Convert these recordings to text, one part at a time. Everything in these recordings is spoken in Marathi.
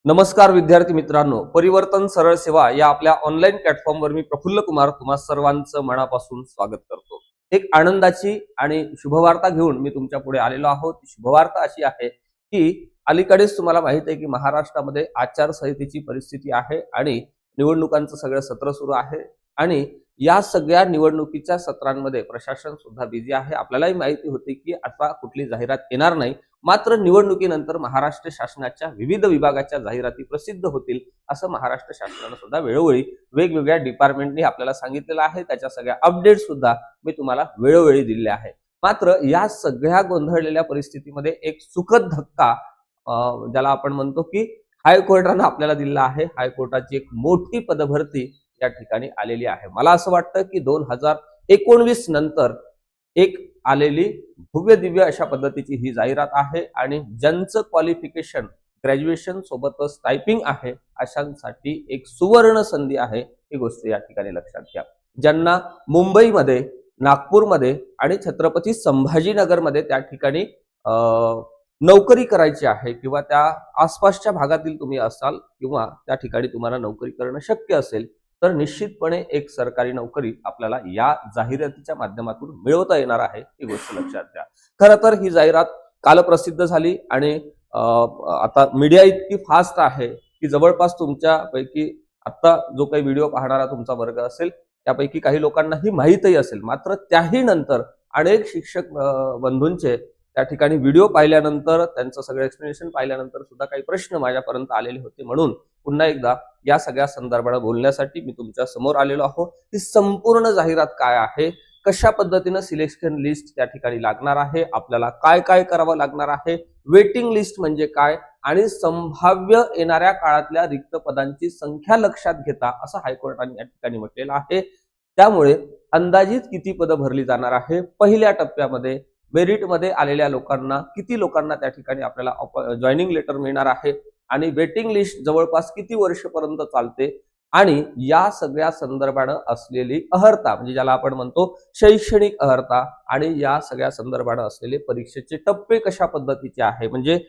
नमस्कार विद्यार्थी मित्रांनो, परिवर्तन सरळ सेवा या आपल्या ऑनलाईन प्लॅटफॉर्मवर मी प्रफुल्ल कुमार तुम्हा सर्वांचं मनापासून स्वागत करतो। एक आनंदाची आणि शुभवार्ता घेऊन मी तुमच्या पुढे आलेलो आहोत। शुभवार्ता अशी आहे की अलीकडेच तुम्हाला माहित आहे की महाराष्ट्रामध्ये आचारसंहितेची परिस्थिती आहे आणि निवडणुकांचं सगळं सत्र सुरू आहे आणि या सगळ्या निवडणुकीच्या सत्रांमध्ये प्रशासन सुद्धा बिझी आहे। आपल्यालाही माहिती होती की आता कुठली जाहिरात येणार नाही, मात्र निवडणुकीनंतर महाराष्ट्र शासनाच्या विविध विभागाच्या जाहिराती प्रसिद्ध होतील असं महाराष्ट्र शासनाने सुद्धा वेळोवेळी वेगवेगळ्या डिपार्टमेंटनी आपल्याला सांगितलेलं आहे। त्याच्या सगळ्या अपडेट सुद्धा मी तुम्हाला वेळोवेळी दिलेल्या आहे। मात्र या सगळ्या गोंधळलेल्या परिस्थितीमध्ये एक सुखद धक्का ज्याला आपण म्हणतो की हायकोर्टाने आपल्याला दिला आहे। हायकोर्टाची एक मोठी पदभरती या ठिकाणी आलेली आहे। मला असं वाटतं की 2019 नंतर एक आलेली भव्य दिव्य अशा पद्धतीची ही जाहिरात आहे आणि ज्यांचं क्वालिफिकेशन ग्रॅज्युएशन सोबतच टायपिंग आहे अशांसाठी एक सुवर्ण संधी आहे। ही गोष्ट या ठिकाणी लक्षात घ्या। ज्यांना मुंबईमध्ये, नागपूरमध्ये आणि छत्रपती संभाजीनगरमध्ये त्या ठिकाणी नोकरी करायची आहे किंवा त्या आसपासच्या भागातील तुम्ही असाल किंवा त्या ठिकाणी तुम्हाला नोकरी करणं शक्य असेल तर निश्चितपणे एक सरकारी नोकरी आपल्याला या जाहिरातीच्या माध्यमातून मिळवता येणार आहे। ही गोष्ट लक्षात घ्या। खरं तर ही जाहिरात काल प्रसिद्ध झाली आणि आता मीडिया इतकी फास्ट आहे की जवळपास तुमच्यापैकी आता जो काही व्हिडिओ पाहणारा तुमचा वर्ग असेल त्यापैकी काही लोकांना ही माहितही असेल, मात्र त्याही नंतर अनेक शिक्षक बंधूंचे त्या ठिकाणी व्हिडिओ पाहिल्यानंतर त्यांचं सगळं एक्सप्लेनेशन पाहिल्यानंतर सुद्धा काही प्रश्न माझ्यापर्यंत आलेले होते। म्हणून पुन्हा एकदा या सगळ्या संदर्भात बोलण्यासाठी मी तुमच्या समोर आलेलो आहोत। ही संपूर्ण जाहिरात काय आहे, कशा पद्धतीने सिलेक्शन लिस्ट त्या ठिकाणी लागणार आहे, आपल्याला काय काय करावं लागणार आहे, वेटिंग लिस्ट म्हणजे काय आणि संभाव्य येणाऱ्या काळातल्या रिक्त पदांची संख्या लक्षात घेता असं हायकोर्टाने या ठिकाणी म्हटलेलं आहे। त्यामुळे अंदाजित किती पदं भरली जाणार आहे, पहिल्या टप्प्यामध्ये मेरिटमध्ये आलेल्या लोकांना किती लोकांना त्या ठिकाणी आपल्याला जॉईनिंग लेटर मिळणार आहे आणि वेटिंग लिस्ट जवळपास किती वर्षपर्यंत चालते आणि या सगळ्या संदर्भानं असलेली अहर्ता म्हणजे ज्याला आपण म्हणतो शैक्षणिक अहर्ता आणि या सगळ्या संदर्भानं असलेले परीक्षेचे टप्पे कशा पद्धतीचे आहे, म्हणजे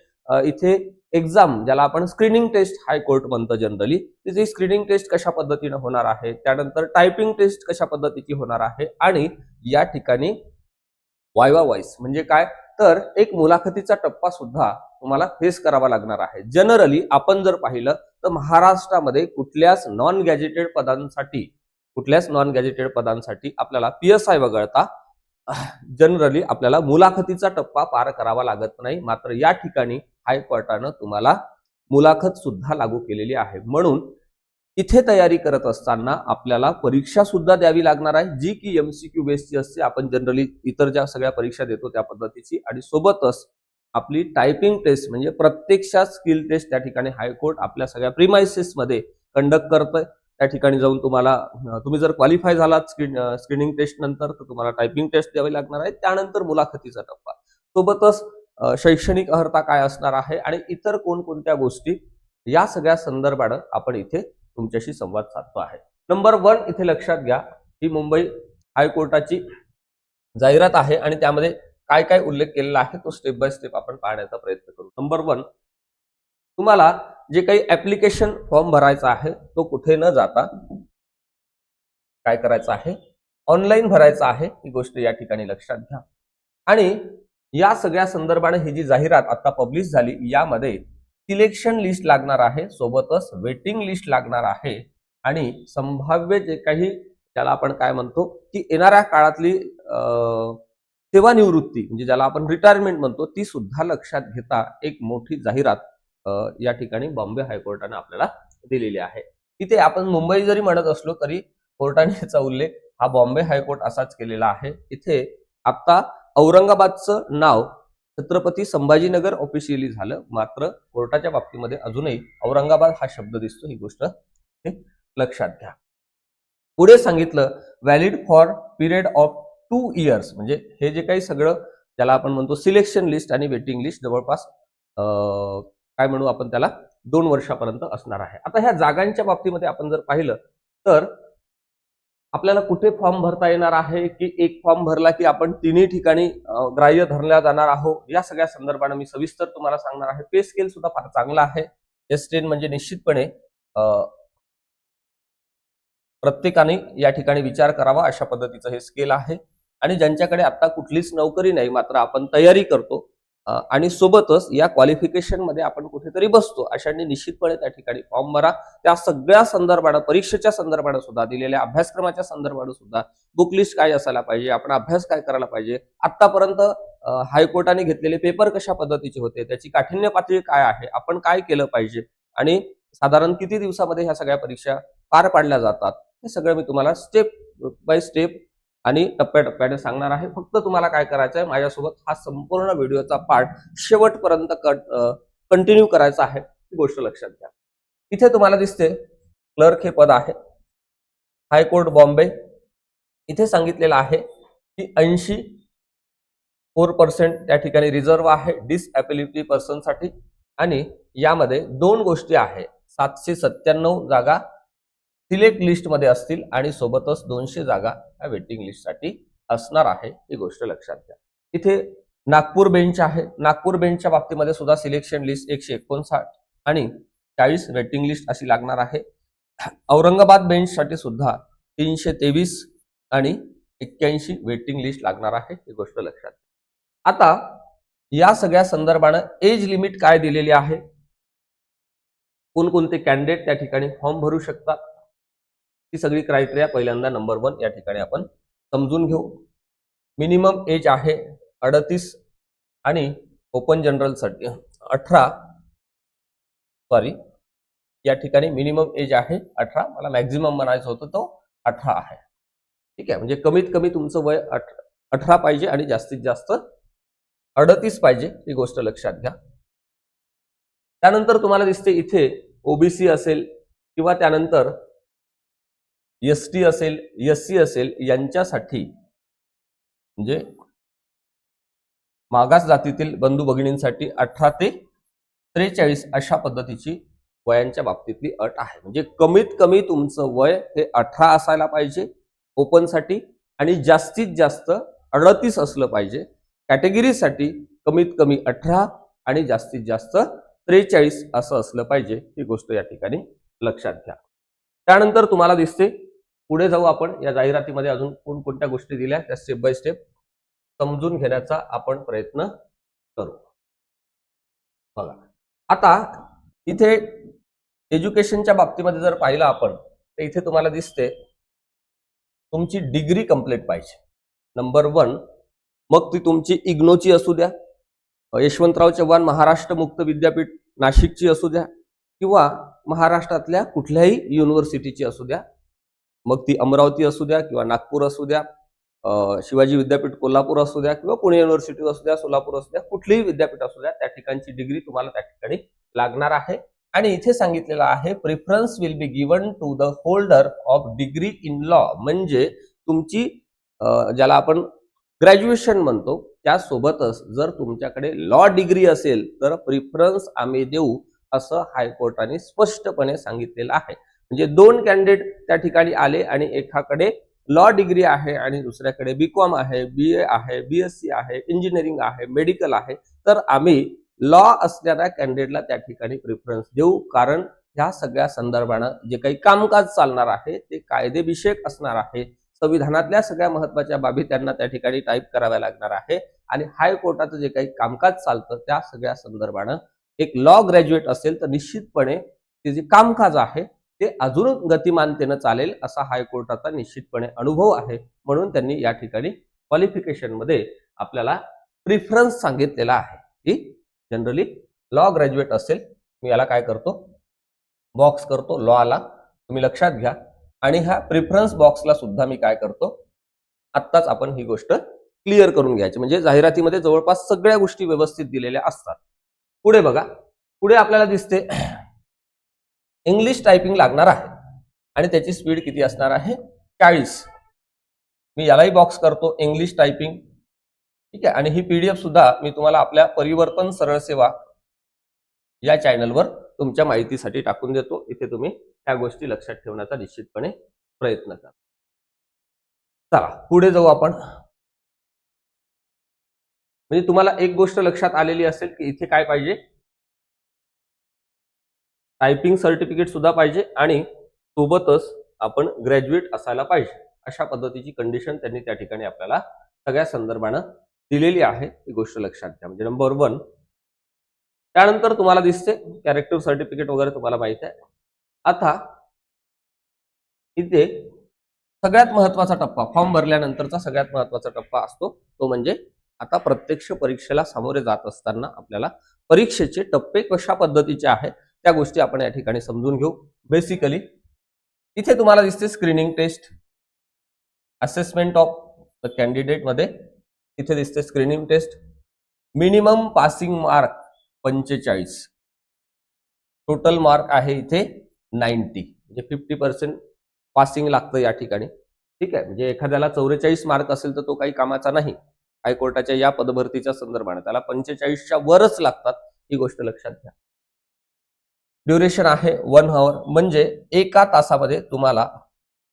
इथे एक्झाम ज्याला आपण स्क्रीनिंग टेस्ट हायकोर्ट म्हणतो जनरली, तिथे स्क्रीनिंग टेस्ट कशा पद्धतीने होणार आहे, त्यानंतर टायपिंग टेस्ट कशा पद्धतीची होणार आहे आणि या ठिकाणी वायवा वॉइस म्हणजे काय तर एक मुलाखतीचा टप्पा सुद्धा तुम्हाला फेस करावा लागणार आहे। जनरली आपण जर पाहिलं तर महाराष्ट्रामध्ये कुठल्याच नॉन गॅजेटेड पदांसाठी आपल्याला PSI वगळता जनरली आपल्याला मुलाखतीचा टप्पा पार करावा लागत नाही, मात्र या ठिकाणी हायकोर्टानं तुम्हाला मुलाखत सुद्धा लागू केलेली आहे। म्हणून इथे तयारी करत असताना आपल्याला परीक्षा सुद्धा द्यावी लागणार आहे, जी की MCQ बेसची असते। आपण जनरली इतर ज्या सगळ्या परीक्षा देतो त्या पद्धतीची आणि सोबतच आपली टायपिंग टेस्ट म्हणजे प्रत्यक्षात स्किल टेस्ट त्या ठिकाणी हायकोर्ट आपल्या सगळ्या प्रीमाइसेस मध्ये कंडक्ट करतोय। त्या ठिकाणी जाऊन तुम्ही जर क्वालिफाय झालात स्क्रीनिंग टेस्ट नंतर तर तुम्हाला टायपिंग टेस्ट द्यावी लागणार आहे, त्यानंतर मुलाखतीचा टप्पा, सोबतच शैक्षणिक अर्हता काय असणार आहे आणि इतर कोणकोणत्या गोष्टी या सगळ्या संदर्भात आपण इथे तुमच्याशी संवाद साधतो आहे। नंबर 1 इथे लक्षात घ्या, ही मुंबई हायकोर्टाची जाहिरात आहे आणि त्यामध्ये काय काय उल्लेख केलेला आहे तो स्टेप बाय स्टेप आपण पाहण्याचा प्रयत्न करू। नंबर 1, तुम्हाला जे काही ऍप्लिकेशन फॉर्म भरायचा आहे तो कुठे न जाता काय करायचं आहे, ऑनलाईन भरायचा आहे। ही गोष्ट या ठिकाणी लक्षात घ्या आणि या सगळ्या संदर्भाने ही जी जाहिरात आता पब्लिश झाली यामध्ये सिलेक्शन लिस्ट लागणार आहे, सोबतच वेटिंग लिस्ट लागणार आहे आणि संभाव्य जे काही त्याला आपण काय म्हणतो की येणाऱ्या काळातली सेवानिवृत्ती म्हणजे ज्याला आपण रिटायरमेंट म्हणतो ती सुद्धा लक्षात घेता एक मोठी जाहिरात या ठिकाणी बॉम्बे हायकोर्टाने आपल्याला दिलेली आहे। इथे आपण मुंबई जरी म्हणत असलो तरी कोर्टाने याचा उल्लेख हा बॉम्बे हायकोर्ट असाच केलेला आहे। इथे आता औरंगाबादचं नाव छत्रपती संभाजीनगर ऑफिशियली झालं, मात्र कोर्टाच्या बाबतीमध्ये अजूनही औरंगाबाद हा शब्द दिसतो। ही गोष्ट लक्षात घ्या। पुढे सांगितलं valid for period of 2 years म्हणजे हे जे काही सगळं ज्याला आपण म्हणतो सिलेक्शन लिस्ट आणि वेटिंग लिस्ट जवळपास काय म्हणू आपण त्याला 2 वर्षापर्यंत असणार आहे। आता ह्या जागांच्या बाबतीमध्ये आपण जर पाहिलं तर आपल्याला कुठे फॉर्म भरता येणार आहे की एक फॉर्म भरला की आपण तिन्ही ठिकाणी ग्राह्य धरल्या जाणार आहोत, या सगळ्या संदर्भाने मी सविस्तर तुम्हाला सांगणार आहे। पे स्केल सुद्धा फार चांगला आहे। S10 म्हणजे निश्चितपणे प्रत्येकाने या ठिकाणी विचार करावा अशा पद्धतीचं हे स्केल आहे. आणि ज्यांच्याकडे आता कुठलीच नोकरी नाही मात्र आपण तयारी करतो आणि सोबतच या क्वालिफिकेशन मध्ये आपण कुठेतरी बसतो, अशांनी निश्चितपणे त्या ठिकाणी फॉर्म भरा. त्या सगळ्या संदर्भाने, परीक्षेच्या संदर्भाने सुद्धा, दिलेल्या अभ्यासक्रमाच्या संदर्भाने सुद्धा, बुक लिस्ट काय असायला पाहिजे, आपण अभ्यास काय करायला पाहिजे, आतापर्यंत हायकोर्टाने घेतलेले पेपर कशा पद्धतीचे होते, त्याची काठिण्य पातळी काय आहे, आपण काय केलं पाहिजे आणि साधारण किती दिवसामध्ये ह्या सगळ्या परीक्षा पार पाडल्या जातात, हे सगळं मी तुम्हाला स्टेप बाय स्टेप आणि टप्प्याटप्प्याने सांगणार आहे. फक्त तुम्हाला काय करायचं आहे, माझ्यासोबत हा संपूर्ण व्हिडिओचा पार्ट शेवटपर्यंत कंटिन्यू करायचा आहे, ही गोष्ट लक्षात घ्या. इथे तुम्हाला दिसते क्लर्क हे पद आहे, हायकोर्ट बॉम्बे. इथे सांगितलेलं आहे की 84% त्या ठिकाणी रिझर्व्ह आहे डिसएबिलिटी पर्सनसाठी. आणि यामध्ये दोन गोष्टी आहे, 797 जागा सिलेक्ट लिस्ट मध्ये असतील आणि सोबतच 200 जागा या वेटिंग लिस्ट साठी असणार आहे, ही गोष्ट लक्षात घ्या. इथे नागपूर बेंच आहे. नागपूर बेंचच्या बाबतीमध्ये सुद्धा सिलेक्शन लिस्ट 159 आणि 40 वेटिंग लिस्ट अशी लागणार आहे. औरंगाबाद बेंच साठी सुद्धा 323 आणि 81 वेटिंग लिस्ट लागणार आहे, ही गोष्ट लक्षात घ्या. आता या सगळ्या संदर्भानं एज लिमिट काय दिलेली आहे, कोणकोणते कॅन्डिडेट त्या ठिकाणी फॉर्म भरू शकतात, ही सगळी क्रायटेरिया पहिल्यांदा नंबर 1 या ठिकाणी आपण समजून घेऊ. मिनिमम एज आहे 38 आणि ओपन जनरल साठी 18, या ठिकाणी मिनिमम एज आहे 18, मला मॅक्झिमम म्हणायचं होतं तो 18 आहे. ठीक आहे, म्हणजे कमीत कमी तुमचं वय 18 पाहिजे आणि जास्तीत जास्त 38 पाहिजे, ही गोष्ट लक्षात घ्या. त्यानंतर तुम्हाला दिसते इथे ओबीसी असेल किंवा त्यानंतर एसटी असेल, एससी असेल, यांच्यासाठी म्हणजे मागास जातीतील बंधू भगिनींसाठी 18 ते 43 अशा पद्धतीची वयांच्या बाबतीतली अट आहे. म्हणजे कमीत कमी तुमचं वय हे 18 असायला पाहिजे ओपनसाठी आणि जास्तीत जास्त 38 असलं पाहिजे. कॅटेगरीसाठी कमीत कमी 18 आणि जास्तीत जास्त 43 असं असलं पाहिजे, ही गोष्ट या ठिकाणी लक्षात घ्या. त्यानंतर तुम्हाला दिसते, पुढे जाऊ आपण, या जाहिरातीमध्ये अजून कोणकोणत्या गोष्टी दिल्या त्या स्टेप बाय स्टेप समजून घेण्याचा आपण प्रयत्न करू. बघा, आता इथे एज्युकेशनच्या बाबतीमध्ये जर पाहिलं आपण तर इथे तुम्हाला दिसते तुमची डिग्री कंप्लीट पाहिजे नंबर 1. मग ती तुमची इग्नोची असू द्या, यशवंतराव चव्हाण महाराष्ट्र मुक्त विद्यापीठ नाशिकची असू द्या किंवा महाराष्ट्रातल्या कुठल्याही युनिव्हर्सिटीची असू द्या, मग ती अमरावती असू द्या किंवा नागपूर असू द्या, शिवाजी विद्यापीठ कोल्हापूर असू द्या किंवा पुणे युनिव्हर्सिटी असू द्या, सोलापूर असू द्या, कुठलीही विद्यापीठ असू द्या, त्या ठिकाणची डिग्री तुम्हाला त्या ठिकाणी लागणार आहे. आणि इथे सांगितलेलं आहे preference will be given to the holder of degree in law, म्हणजे तुमची ज्याला आपण ग्रॅज्युएशन म्हणतो त्यासोबतच जर तुमच्याकडे लॉ डिग्री असेल तर प्रिफरन्स आम्ही देऊ, असं हायकोर्टाने स्पष्टपणे सांगितलेलं आहे. म्हणजे 2 कॅन्डिडेट त्या ठिकाणी आले आणि एकाकडे लॉ डिग्री आहे आणि दुसऱ्याकडे बीकॉम आहे, बीए आहे, बीएससी आहे, इंजिनिअरिंग आहे, मेडिकल आहे, तर आम्ही लॉ असणाऱ्या कॅन्डिडेटला त्या ठिकाणी प्रिफरन्स देऊ. कारण ह्या सगळ्या संदर्भानं जे काही कामकाज चालणार आहे ते कायदेविषयक असणार आहे. संविधानातल्या सगळ्या महत्वाच्या बाबी त्यांना त्या ठिकाणी टाईप कराव्या लागणार आहे आणि हायकोर्टाचं जे काही कामकाज चालतं त्या सगळ्या संदर्भानं एक लॉ ग्रॅज्युएट असेल तर निश्चितपणे ते जे कामकाज आहे ते अजून गतिमानतेनं चालेल असा हायकोर्टाचा निश्चितपणे अनुभव आहे. म्हणून त्यांनी या ठिकाणी क्वालिफिकेशन मध्ये आपल्याला प्रिफरन्स सांगितलेला आहे की जनरली लॉ ग्रॅज्युएट असेल, मी याला काय करतो, बॉक्स करतो, लॉ आला, तुम्ही लक्षात घ्या. आणि ह्या प्रिफरन्स बॉक्सला सुद्धा मी काय करतो, आत्ताच आपण ही गोष्ट क्लिअर करून घ्यायची, म्हणजे जाहिरातीमध्ये जवळपास सगळ्या गोष्टी व्यवस्थित दिलेल्या असतात. पुढे बघा, पुढे आपल्याला दिसते इंग्लिश टायपिंग लागणार आहे आणि त्याची स्पीड किती असणार आहे, 40. मी यालाही बॉक्स करतो, इंग्लिश टायपिंग. ठीक आहे, आणि ही पीडीएफ सुद्धा मी तुम्हाला आपल्या परिवर्तन सरळ सेवा या चॅनलवर तुमच्या माहितीसाठी टाकून देतो. इथे तुम्ही त्या गोष्टी लक्षात ठेवण्याचा निश्चितपणे प्रयत्न करा. चला पुढे जाऊ आपण. म्हणजे तुम्हाला एक गोष्ट लक्षात आलेली असेल की इथे काय पाहिजे, टायपिंग सर्टिफिकेट सुद्धा पाहिजे आणि सोबतच आपण ग्रॅज्युएट असायला पाहिजे, अशा पद्धतीची कंडिशन त्यांनी त्या ठिकाणी आपल्याला सगळ्या संदर्भानं दिलेली आहे, ही गोष्ट लक्षात घ्या. म्हणजे नंबर 1. त्यानंतर तुम्हाला दिसते कॅरेक्टर सर्टिफिकेट वगैरे तुम्हाला माहित आहे. आता इथे सगळ्यात महत्वाचा टप्पा, फॉर्म भरल्यानंतरचा सगळ्यात महत्वाचा टप्पा असतो तो म्हणजे आता प्रत्यक्ष परीक्षेला सामोरे जात असताना आपल्याला परीक्षेचे टप्पे कशा पद्धतीचे आहेत त्या गोष्टी आपण या ठिकाणी समजून घेऊ. बेसिकली इथे तुम्हाला दिसते screening test, assessment of the candidate मध्ये इथे दिसते screening test. Minimum passing mark 45, total mark आहे इथे 90, म्हणजे 50% पासिंग लागतं या ठिकाणी. ठीक आहे, म्हणजे एखाद्याला 44 मार्क असेल तर तो काही कामाचा नाही. हायकोर्टाच्या या पदभरतीच्या संदर्भाने त्याला 45च्या वरच लागतात, ही गोष्ट लक्षात घ्या. ड्युरेशन आहे 1 hour, म्हणजे 1 तासामध्ये तुम्हाला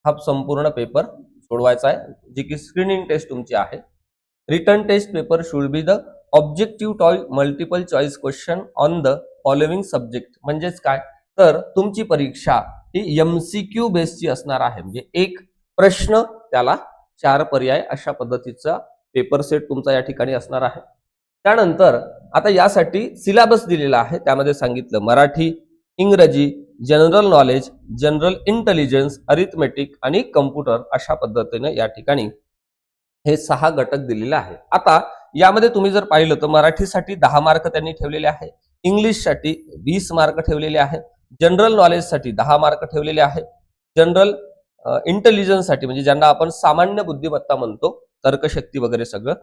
हा संपूर्ण पेपर सोडवायचा आहे, जी की स्क्रीनिंग टेस्ट तुमची आहे. Written test paper should be the objective multiple choice question on the following subject. म्हणजेच काय, तर तुमची परीक्षा ही MCQ बेसची असणार आहे, म्हणजे एक प्रश्न त्याला 4 पर्याय अशा पद्धतीचा पेपर सेट तुमचा या ठिकाणी असणार आहे. त्यानंतर आता यासाठी सिलेबस दिलेला आहे, त्यामध्ये सांगितलं मराठी, इंग्रजी, general knowledge, general intelligence, arithmetic आणि कम्प्युटर अशा पद्धतीने या ठिकाणी हे 6 घटक दिलेले आहे. आता यामध्ये तुम्ही जर पाहिलं तर मराठीसाठी 10 मार्क त्यांनी ठेवलेले आहे, इंग्लिशसाठी 20 मार्क ठेवलेले आहे, जनरल नॉलेजसाठी 10 मार्क ठेवलेले आहे, जनरल इंटेलिजन्ससाठी म्हणजे ज्यांना आपण सामान्य बुद्धिमत्ता म्हणतो, तर्कशक्ती वगैरे सगळं,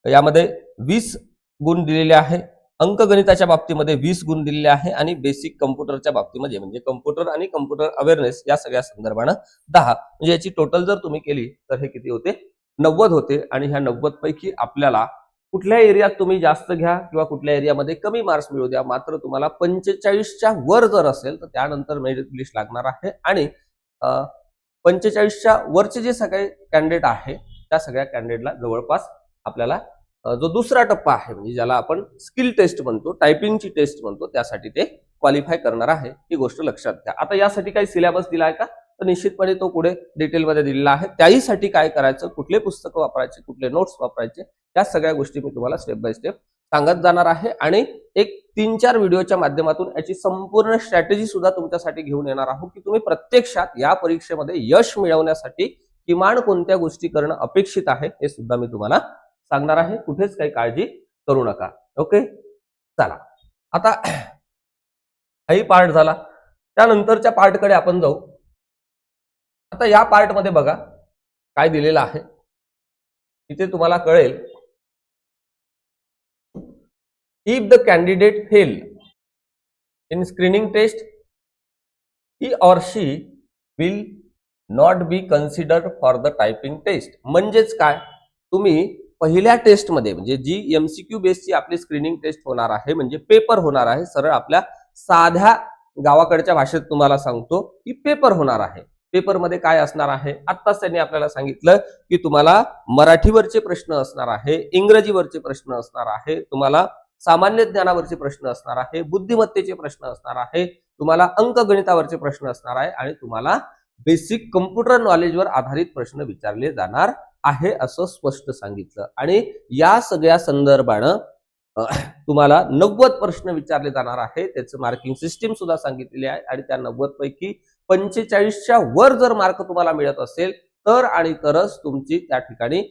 यामध्ये 20 गुण दिलेले आहे. अंकगणिताच्या बाबतीमध्ये 20 गुण दिलेले आहे आणि बेसिक कम्प्युटरच्या बाबतीमध्ये म्हणजे कम्प्युटर आणि कम्प्युटर अवेअरनेस या सगळ्या संदर्भानं 10, म्हणजे याची टोटल जर तुम्ही केली तर हे किती होते, 90 होते. आणि ह्या 90 पैकी आपल्याला कुठल्या एरियात तुम्ही जास्त घ्या किंवा कुठल्या एरियामध्ये कमी मार्क्स मिळू द्या, मात्र तुम्हाला 45च्या वर जर असेल तर त्यानंतर मेरिट लिस्ट लागणार आहे. आणि 45च्या वरचे जे सगळे कॅन्डिडेट आहे त्या सगळ्या कॅन्डिडेटला जवळपास आपल्याला जो दुसरा टप्पा आहे म्हणजे ज्याला आपण स्किल टेस्ट म्हणतो, टायपिंगची टेस्ट म्हणतो, त्यासाठी ते क्वालिफाय करणार आहे, ही गोष्ट लक्षात घ्या. आता यासाठी काही सिलेबस दिला आहे का, तर निश्चितपणे तो पुढे डिटेलमध्ये दिलेला आहे. त्याहीसाठी काय करायचं, कुठले पुस्तकं वापरायचे, कुठले नोट्स वापरायचे, या सगळ्या गोष्टी मी तुम्हाला स्टेप बाय स्टेप सांगत जाणार आहे. आणि एक 3-4 व्हिडिओच्या माध्यमातून याची संपूर्ण स्ट्रॅटेजी सुद्धा तुमच्यासाठी घेऊन येणार आहोत की तुम्ही प्रत्यक्षात या परीक्षेमध्ये यश मिळवण्यासाठी किमान कोणत्या गोष्टी करणं अपेक्षित आहे हे सुद्धा मी तुम्हाला सांगणार आहे. कुठेच काही काळजी करू नका. ओके, चला आता हाही पार्ट झाला. त्यानंतरच्या पार्टकडे आपण जाऊ. आता या पार्ट मध्ये बघा काय दिलेलं आहे, इथे तुम्हाला कळेल, if the candidate fail in screening test he or she will not be considered for the typing test. म्हणजेच काय, तुम्ही पहिल्या टेस्टमध्ये म्हणजे जी MCQ बेसची आपली स्क्रीनिंग टेस्ट होणार आहे, म्हणजे पेपर होणार आहे, सरळ आपल्या साध्या गावाकडच्या भाषेत तुम्हाला सांगतो की पेपर होणार आहे. पेपरमध्ये काय असणार आहे, आत्ताच त्यांनी आपल्याला सांगितलं की तुम्हाला मराठीवरचे प्रश्न असणार आहे, इंग्रजीवरचे प्रश्न असणार आहे, तुम्हाला सामान्य ज्ञानावरचे प्रश्न असणार आहे, बुद्धिमत्तेचे प्रश्न असणार आहे, तुम्हाला अंकगणितावरचे प्रश्न असणार आहे आणि तुम्हाला बेसिक कम्प्युटर नॉलेजवर आधारित प्रश्न विचारले जाणार आहे असं स्पष्ट सांगितलं. आणि या सगळ्या संदर्भानं तुम्हाला 90 प्रश्न विचारले जाणार आहे, त्याचं मार्किंग सिस्टीम सुद्धा सांगितलेली आहे. आणि त्या 90 पैकी 45च्या वर जर मार्क तुम्हाला मिळत असेल तर आणि तरच तुमची त्या ठिकाणी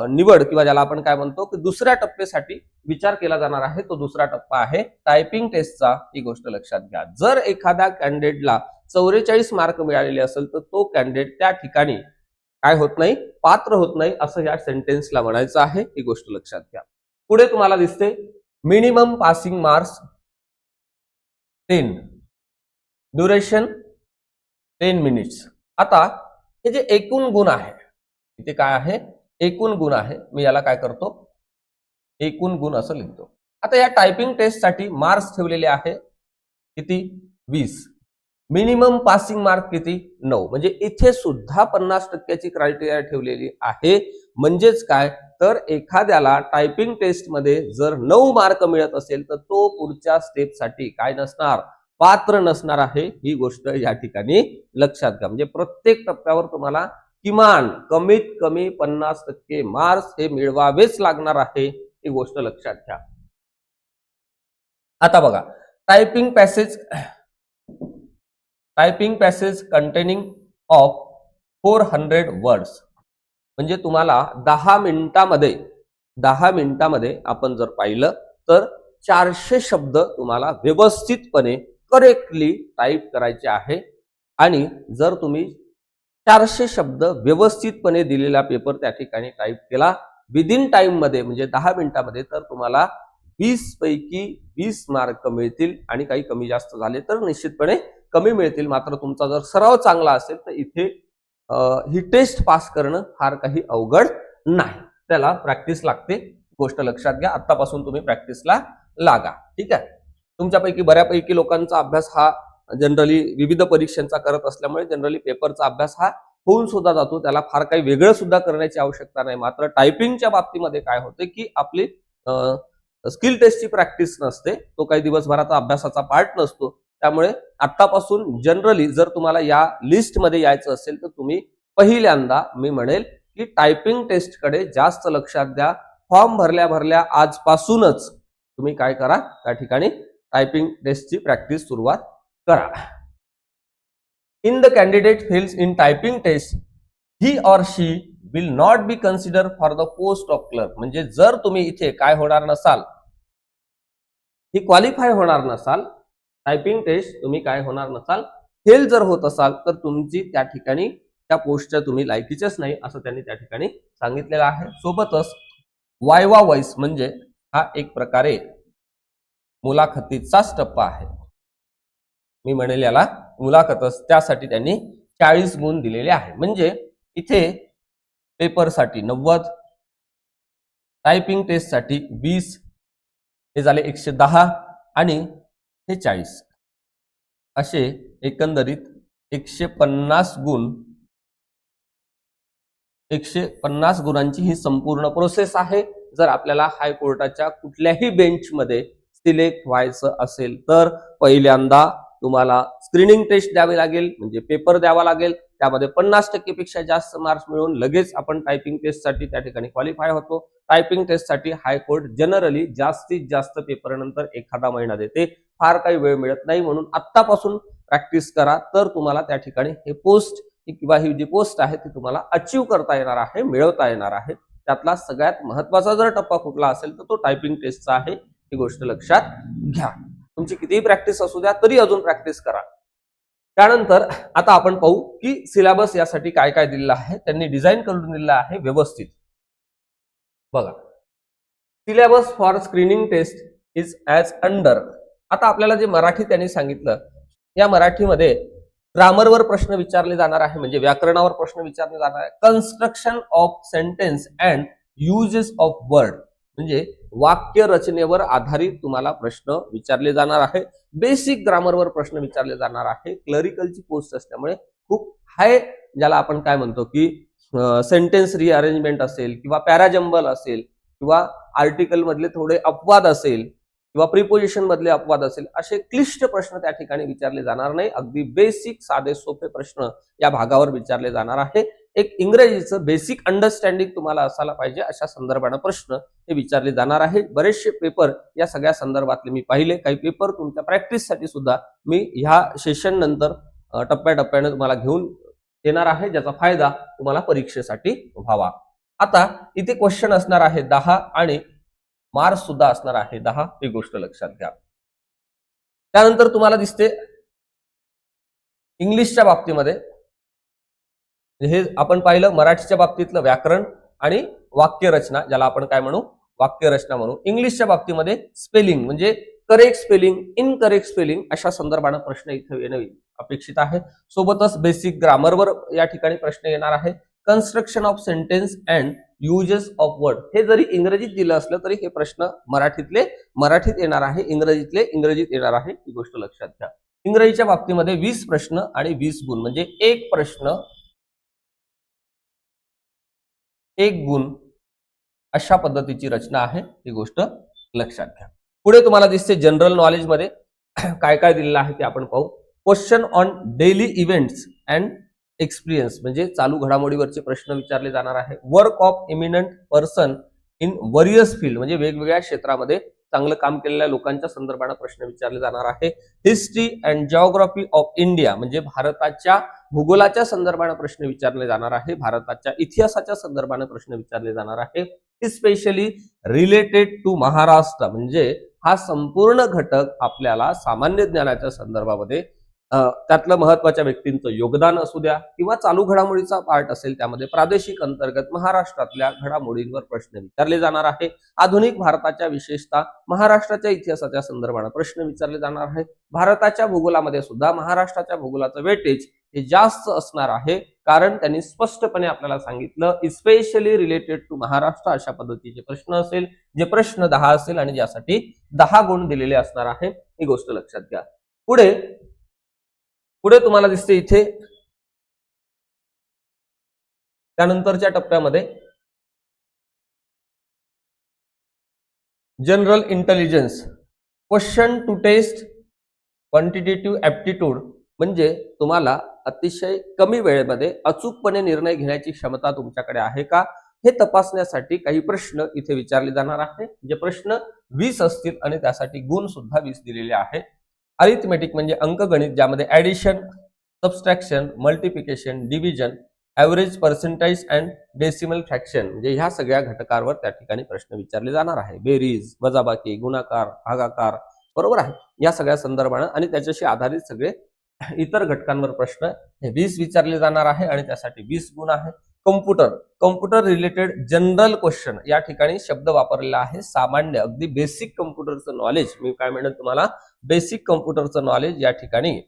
निवड किंवा ज्याला आपण काय म्हणतो की दुसऱ्या टप्प्यासाठी विचार केला जाणार आहे. तो दुसरा टप्पा आहे टायपिंग टेस्टचा, ही गोष्ट लक्षात घ्या. जर एखाद्या कॅन्डिडेटला 44 मार्क मिळालेले असेल तर तो कॅन्डिडेट त्या ठिकाणी काय होत नाही, पात्र होत नाही असं या सेंटेन्सला म्हणायचं आहे, ही गोष्ट लक्षात घ्या. पुढे तुम्हाला दिसते minimum passing marks 10, duration 10 minutes. आता हे जे एकूण गुण आहे, इथे काय आहे, एकूण गुण आहे, मी याला काय करतो, एकूण गुण असं लिहितो. आता या टायपिंग टेस्टसाठी मार्क्स ठेवलेले आहे किती, 20. मिनिमम पासिंग मार्क किती, 9. म्हणजे इथे सुद्धा 50% क्रायटेरिया ठेवलेली आहे. म्हणजेच काय, तर एखाद्याला टायपिंग टेस्ट मध्ये जर 9 मार्क मिळत असेल तर तो पुढच्या स्टेपसाठी काय नसणार, पात्र नसणार आहे, ही गोष्ट या ठिकाणी लक्षात घ्या. म्हणजे प्रत्येक टप्प्यावर तुम्हाला किमान कमीत कमी 50% मार्क्स हे मिळवावेच लागणार आहे, ही गोष्ट लक्षात घ्या. आता बघा, typing passage containing of 400 words, म्हणजे तुम्हाला 10 मिनिटामध्ये आपण जर पाहिलं तर 400 शब्द तुम्हाला व्यवस्थितपणे करेक्टली टाईप करायचे आहे. आणि जर तुम्ही 400 शब्द व्यवस्थितपणे दिलेला पेपर त्या ठिकाणी टाईप केला विदिन टाइम मध्ये, म्हणजे 10 मिनिटामध्ये, तर तुम्हाला 20 पैकी 20 मार्क मिळतील. आणि काही कमी जास्त झाले तर निश्चितपणे कमी मिळतील. मात्र तुमचा जर सराव चांगला असेल तर इथे ही टेस्ट पास करणं फार काही अवघड नाही. त्याला प्रॅक्टिस लागते, गोष्ट लक्षात घ्या. आतापासून तुम्ही प्रॅक्टिसला लागा. ठीक आहे. तुमच्यापैकी बऱ्यापैकी लोकांचा अभ्यास हा जनरली विविध परीक्षांचा करत असल्यामुळे जनरली पेपरचा अभ्यास हा होऊन सुद्धा जातो, त्याला फार काही वेगळं सुद्धा करण्याची आवश्यकता नाही. मात्र टायपिंगच्या बाबतीमध्ये काय होते की आपली स्किल टेस्टची प्रॅक्टिस नसते, तो काही दिवसभराचा अभ्यासाचा पार्ट नसतो. त्यामुळे आतापासून जनरली जर तुम्हाला या लिस्टमध्ये यायचं असेल तर तुम्ही पहिल्यांदा मी म्हणेल की टायपिंग टेस्टकडे जास्त लक्षात द्या. फॉर्म भरल्या आजपासूनच तुम्ही काय करा, त्या ठिकाणी टायपिंग टेस्टची प्रॅक्टिस सुरुवात करा. In the candidate fails in typing test, he or she will not be consider for the post of clerk. म्हणजे जर तुम्ही इथे काय होणार नसाल, ही क्वालिफाय होणार नसाल, टायपिंग टेस्ट तुम्ही काय होणार नसाल, फेल जर होत असाल, तर तुमची त्या ठिकाणी त्या पोस्टच्या तुम्ही लायकीचेच नाही, असं त्यांनी त्या ठिकाणी सांगितलेलं आहे. सोबतच वायवा वॉइस म्हणजे हा एक प्रकारे मुलाखतीचाच टप्पा आहे, मी म्हणेल याला मुलाखतच. त्यासाठी त्यांनी 40 गुण दिलेले आहे. म्हणजे इथे पेपरसाठी 90, टायपिंग टेस्टसाठी 20, हे झाले 110 आणि हे 40, असे एकंदरीत 150 गुण, 150 गुणांची ही संपूर्ण प्रोसेस आहे. जर आपल्याला हायकोर्टाच्या कुठल्याही बेंचमध्ये सिलेक्ट व्हायचं असेल तर पहिल्यांदा तुम्हाला स्क्रीनिंग टेस्ट द्यावी लागेल, म्हणजे पेपर द्यावा लागेल. त्यामध्ये 50% पेक्षा जास्त मार्क्स मिळवून लगेच आपण टायपिंग टेस्टसाठी त्या ठिकाणी क्वालिफाय होतो. टायपिंग टेस्टसाठी हायकोर्ट जनरली जास्तीत जास्त पेपर नंतर एखादा महिना देते, फार काही वेळ मिळत नाही. म्हणून आत्तापासून प्रॅक्टिस करा, तर तुम्हाला त्या ठिकाणी हे पोस्ट किंवा ही जी पोस्ट आहे ती तुम्हाला अचीव करता येणार आहे, मिळवता येणार आहे. त्यातला सगळ्यात महत्वाचा जर टप्पा कुठला असेल तर तो टायपिंग टेस्टचा आहे, ही गोष्ट लक्षात घ्या. तुमची कितीही प्रॅक्टिस असू द्या तरी अजून प्रॅक्टिस करा. त्यानंतर आता आपण पाहू की सिलेबस यासाठी काय काय दिलेला आहे, त्यांनी डिझाईन करून दिलेला आहे व्यवस्थित. बघा, syllabus for screening test is as under. आता आपल्याला जे मराठी त्यांनी सांगितलं, या मराठीमध्ये ग्रामरवर प्रश्न विचारले जाणार आहे, म्हणजे व्याकरणावर प्रश्न विचारले जाणार आहे. Construction of sentence and uses of word, म्हणजे वाक्य रचनेवर आधारित तुम्हाला प्रश्न विचारले जाणार आहे. बेसिक ग्रामरवर प्रश्न विचारले जाणार आहे. क्लरिकलची पोस्ट असल्यामुळे खूप हाय, ज्याला आपण काय म्हणतो की सेंटेन्स रिअरेंजमेंट असेल किंवा पॅराजंबल असेल किंवा आर्टिकल मधले थोडे अपवाद असेल किंवा प्रिपोजिशन मधले अपवाद असेल, असे क्लिष्ट प्रश्न त्या ठिकाणी विचारले जाणार नाही. अगदी बेसिक साधे सोपे प्रश्न या भागावर विचारले जाणार आहे. एक इंग्रजीचं बेसिक अंडरस्टँडिंग तुम्हाला असायला पाहिजे, अशा संदर्भाने प्रश्न हे विचारले जाणार आहे. बरेचसे पेपर या सगळ्या संदर्भातले मी पाहिले. काही पेपर तुमच्या प्रॅक्टिससाठी सुद्धा मी ह्या सेशन नंतर टप्प्याटप्प्याने तुम्हाला घेऊन येणार आहे, ज्याचा फायदा तुम्हाला परीक्षेसाठी व्हावा. आता इथे क्वेश्चन असणार आहे 10 आणि मार्क्स सुद्धा असणार आहे 10, ही गोष्ट लक्षात घ्या. त्यानंतर तुम्हाला दिसते इंग्लिशच्या बाबतीमध्ये, हे आपण पाहिलं मराठीच्या बाबतीतलं व्याकरण आणि वाक्यरचना, ज्याला आपण काय म्हणू, वाक्यरचना म्हणू. इंग्लिशच्या बाबतीमध्ये स्पेलिंग, म्हणजे करेक्ट स्पेलिंग, इनकरेक्ट स्पेलिंग, अशा संदर्भाने प्रश्न इथे येणं अपेक्षित आहे. सोबतच बेसिक ग्रामरवर या ठिकाणी प्रश्न येणार आहे. Construction of sentence and uses of word, हे जरी इंग्रजीत दिलं असलं तरी हे प्रश्न मराठीत येणार आहे, इंग्रजीतले इंग्रजीत येणार आहे, ही गोष्ट लक्षात घ्या. इंग्रजीच्या बाबतीमध्ये 20 प्रश्न आणि 20 गुण, म्हणजे एक प्रश्न 1 गुण, अशा पद्धतीची रचना आहे, ही गोष्ट लक्षात घ्या. पुढे तुम्हाला दिसते जनरल नॉलेज मध्ये काय काय दिलेलं आहे ते आपण पाहू. Question on daily events and experience म्हणजे चालू घडामोडीवरचे प्रश्न विचारले जाणार आहे. Work of eminent person in various field म्हणजे वेगवेगळ्या क्षेत्रामध्ये चांगलं काम केलेल्या लोकांच्या संदर्भाने प्रश्न विचारले जाणार आहे. History and geography of India म्हणजे भारताच्या भूगोलाच्या संदर्भाने प्रश्न विचारले जाणार आहे. भारताच्या इतिहासाच्या संदर्भाने प्रश्न विचारले जाणार आहे. स्पेशली रिलेटेड टू महाराष्ट्र म्हणजे हा संपूर्ण घटक आपल्याला सामान्य ज्ञानाच्या संदर्भामध्ये त्यातलं महत्वाच्या व्यक्तींचं योगदान असू द्या किंवा चालू घडामोडीचा पार्ट असेल त्यामध्ये प्रादेशिक अंतर्गत महाराष्ट्रातल्या घडामोडींवर प्रश्न विचारले जाणार आहे. आधुनिक भारताच्या विशेषतः महाराष्ट्राच्या इतिहासाच्या संदर्भाने प्रश्न विचारले जाणार आहे. भारताच्या भूगोलामध्ये सुद्धा महाराष्ट्राच्या भूगोलाचं वेटेज हे जास्त असणार आहे कारण त्यांनी स्पष्टपणे आपल्याला सांगितलं स्पेशली रिलेटेड टू महाराष्ट्र अशा पद्धतीचे प्रश्न असेल जे प्रश्न 10 असेल आणि ज्यासाठी 10 गुण दिलेले असणार आहे. ही गोष्ट लक्षात घ्या. पुढे तुम्हाला दिसते इथे त्यानंतरच्या टप्प्यामध्ये general intelligence question to test quantitative aptitude म्हणजे तुम्हाला अतिशय कमी वेळेमध्ये अचूकपणे निर्णय घेण्याची क्षमता तुमच्याकडे आहे का हे तपासण्यासाठी काही प्रश्न इथे विचारले जाणार आहे. जे प्रश्न 20 असतील आणि त्यासाठी गुण सुद्धा 20 दिलेले आहेत. अरिथमेटिक म्हणजे अंकगणित ज्यामध्ये addition, subtraction, multiplication, division, average, percentage and decimal fraction म्हणजे ह्या सगळ्या घटकांवर त्या ठिकाणी प्रश्न विचारले जाणार आहे. बेरीज, वजाबाकी, गुणाकार, भागाकार बरोबर आहे. या सगळ्या संदर्भाने आणि त्याच्याशी आधारित सगळे इतर घटकांवर प्रश्न हे 20 विचारले जाणार आहे आणि त्यासाठी 20 गुण आहे. कम्प्युटर रिलेटेड जनरल क्वेश्चन या ठिकाणी शब्द वापरलेला आहे सामान्य अगदी बेसिक कम्प्युटरचं नॉलेज. मी काय म्हणेन तुम्हाला बेसिक कम्प्युटरचं नॉलेज या ठिकाणी